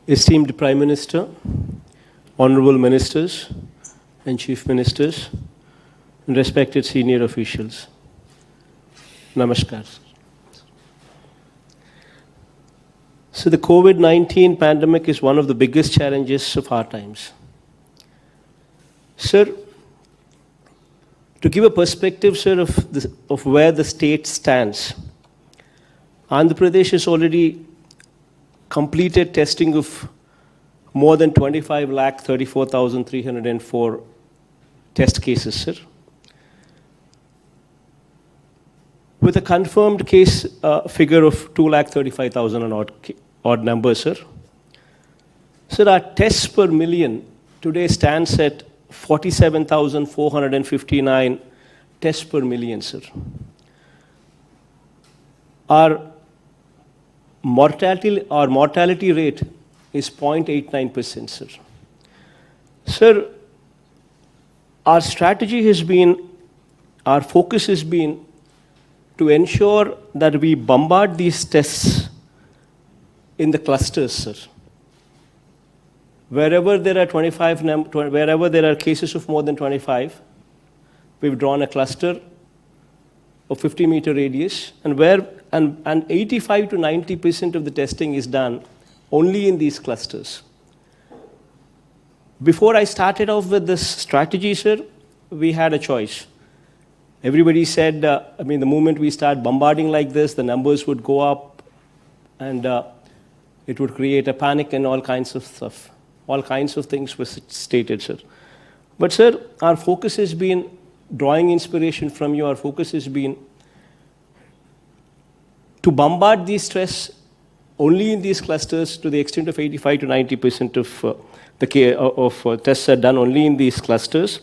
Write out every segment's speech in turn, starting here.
Esteemed Prime Minister, Honorable Ministers and Chief Ministers, and respected senior officials, Namaskar. So the COVID-19 pandemic is one of the biggest challenges of our times. Sir, to give a perspective, sir, of where the state stands, Andhra Pradesh has already completed testing of more than 25,34,304 test cases, sir. With a confirmed case figure of 2,35,000 and odd numbers, sir. Sir, our tests per million today stands at 47,459 tests per million, sir. Our mortality rate is 0.89%, sir. Sir, our strategy has been, our focus has been to ensure that we bombard these tests in the clusters, sir. Wherever there are wherever there are cases of more than 25, we've drawn a cluster of 50-meter radius, and 85 to 90% of the testing is done only in these clusters. Before I started off with this strategy, sir, we had a choice. Everybody said, the moment we start bombarding like this, the numbers would go up and it would create a panic and all kinds of stuff. All kinds of things were stated, sir. But, sir, our focus has been, drawing inspiration from you, our focus has been to bombard these stress only in these clusters to the extent of 85 to 90% of tests are done only in these clusters,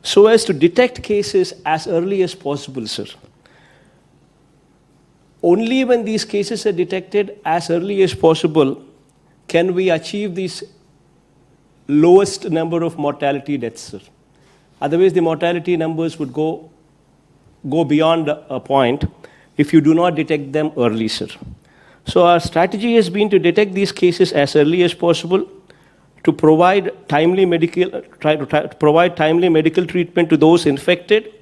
so as to detect cases as early as possible, sir. Only when these cases are detected as early as possible can we achieve this lowest number of mortality deaths, sir. Otherwise, the mortality numbers would go beyond a point if you do not detect them early, sir. So our strategy has been to detect these cases as early as possible, to provide timely medical treatment to those infected,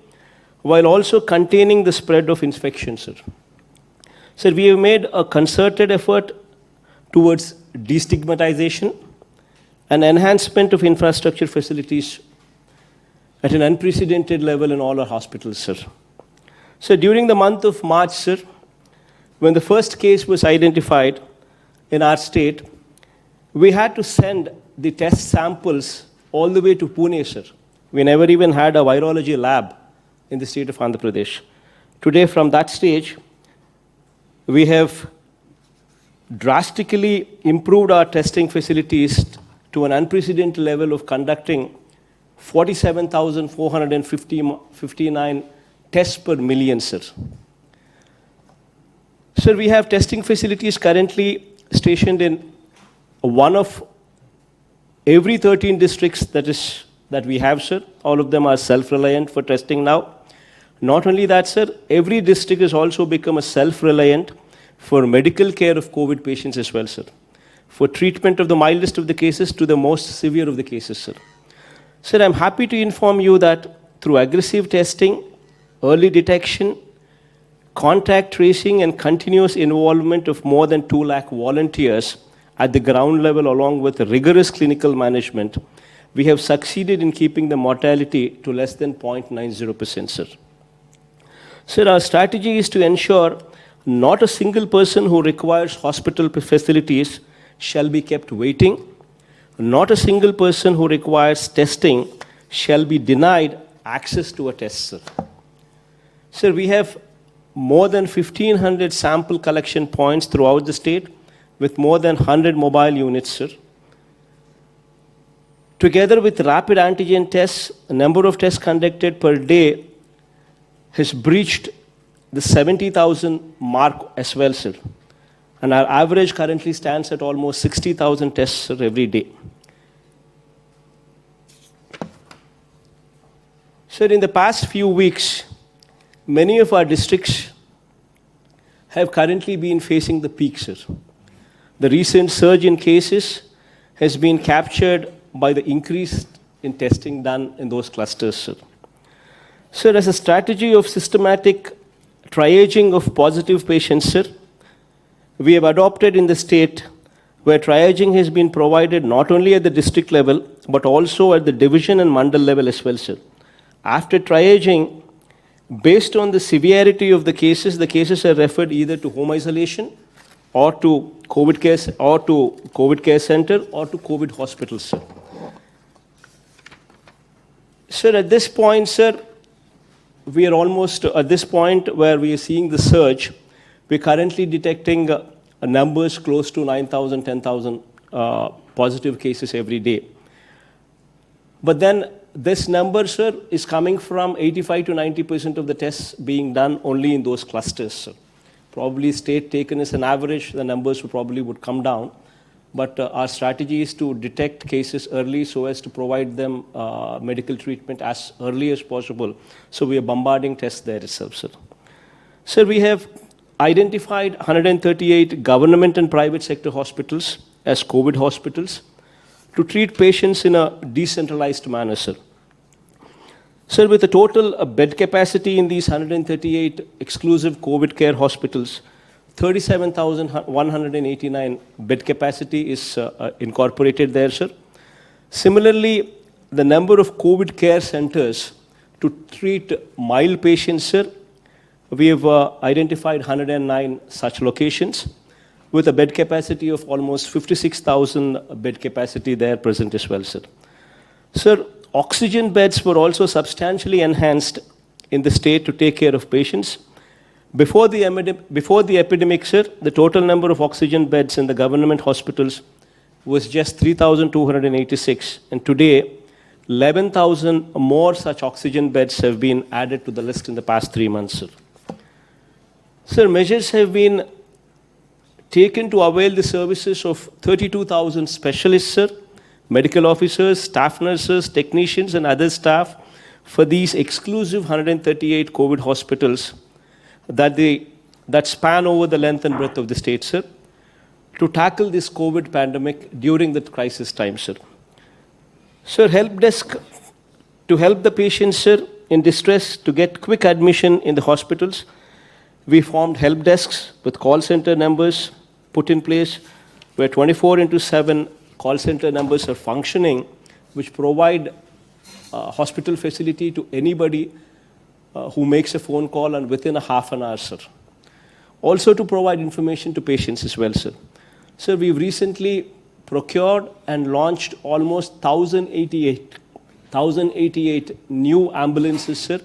while also containing the spread of infection, sir. Sir, we have made a concerted effort towards destigmatization and enhancement of infrastructure facilities at an unprecedented level in all our hospitals, sir. So during the month of March, sir, when the first case was identified in our state, we had to send the test samples all the way to Pune, sir. We never even had a virology lab in the state of Andhra Pradesh. Today, from that stage, we have drastically improved our testing facilities to an unprecedented level of conducting 47,459 tests per million, sir. Sir, we have testing facilities currently stationed in one of every 13 districts that we have, sir. All of them are self-reliant for testing now. Not only that, sir, every district has also become a self-reliant for medical care of COVID patients as well, sir. For treatment of the mildest of the cases to the most severe of the cases, sir. Sir, I'm happy to inform you that through aggressive testing, early detection, contact tracing, and continuous involvement of more than 2 lakh volunteers at the ground level, along with rigorous clinical management, we have succeeded in keeping the mortality to less than 0.90%, sir. Sir, our strategy is to ensure not a single person who requires hospital facilities shall be kept waiting. Not a single person who requires testing shall be denied access to a test, sir. Sir, we have more than 1,500 sample collection points throughout the state with more than 100 mobile units, sir. Together with rapid antigen tests, the number of tests conducted per day has breached the 70,000 mark as well, sir. And our average currently stands at almost 60,000 tests, sir, every day. Sir, in the past few weeks, many of our districts have currently been facing the peak, sir. The recent surge in cases has been captured by the increase in testing done in those clusters, sir. Sir, as a strategy of systematic triaging of positive patients, sir, we have adopted in the state where triaging has been provided not only at the district level, but also at the division and mandal level as well, sir. After triaging, based on the severity of the cases are referred either to home isolation or to COVID care center or to COVID hospitals, sir. Sir, at this point, sir, we are almost at this point where we are seeing the surge. We're currently detecting numbers close to 9,000, 10,000 positive cases every day. But then this number, sir, is coming from 85 to 90% of the tests being done only in those clusters, sir. Probably state taken as an average, the numbers would come down. But our strategy is to detect cases early so as to provide them medical treatment as early as possible. So we are bombarding tests there itself, sir. Sir, we have identified 138 government and private sector hospitals as COVID hospitals to treat patients in a decentralized manner, sir. Sir, with the total bed capacity in these 138 exclusive COVID care hospitals, 37,189 bed capacity is incorporated there, sir. Similarly, the number of COVID care centers to treat mild patients, sir, we have identified 109 such locations with a bed capacity of almost 56,000 bed capacity there present as well, sir. Sir, oxygen beds were also substantially enhanced in the state to take care of patients. Before the epidemic, sir, the total number of oxygen beds in the government hospitals was just 3,286. And today, 11,000 more such oxygen beds have been added to the list in the past 3 months, sir. Sir, measures have been taken to avail the services of 32,000 specialists, sir, medical officers, staff nurses, technicians, and other staff for these exclusive 138 COVID hospitals that span over the length and breadth of the state, sir, to tackle this COVID pandemic during the crisis time, sir. Sir, help desk to help the patients, sir, in distress to get quick admission in the hospitals. We formed help desks with call center numbers put in place where 24/7 call center numbers are functioning, which provide hospital facility to anybody who makes a phone call and within a half an hour, sir. Also to provide information to patients as well, sir. Sir, we've recently procured and launched almost 1,088 new ambulances, sir,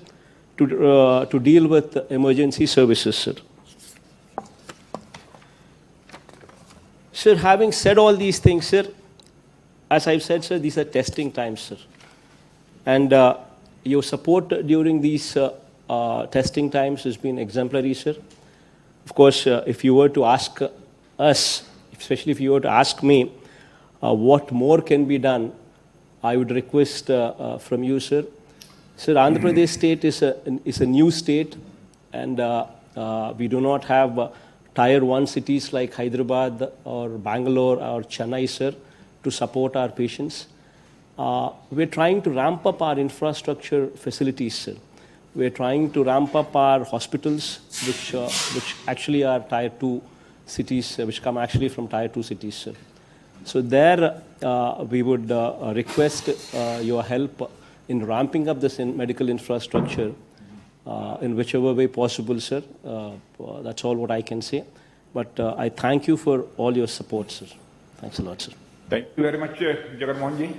to deal with emergency services, sir. Sir, having said all these things, sir, as I've said, sir, these are testing times, sir. And your support during these testing times has been exemplary, sir. Of course, if you were to ask us, especially if you were to ask me, what more can be done, I would request from you, sir. Sir, Andhra Pradesh state is a new state, and we do not have tier 1 cities like Hyderabad or Bangalore or Chennai, sir, to support our patients. We're trying to ramp up our infrastructure facilities, sir. We're trying to ramp up our hospitals, which actually are tier 2 cities, which come actually from tier 2 cities, sir. So there, we would request your help in ramping up this medical infrastructure in whichever way possible, sir. That's all what I can say. But I thank you for all your support, sir. Thanks a lot, sir. Thank you very much, Jagan Mohan ji.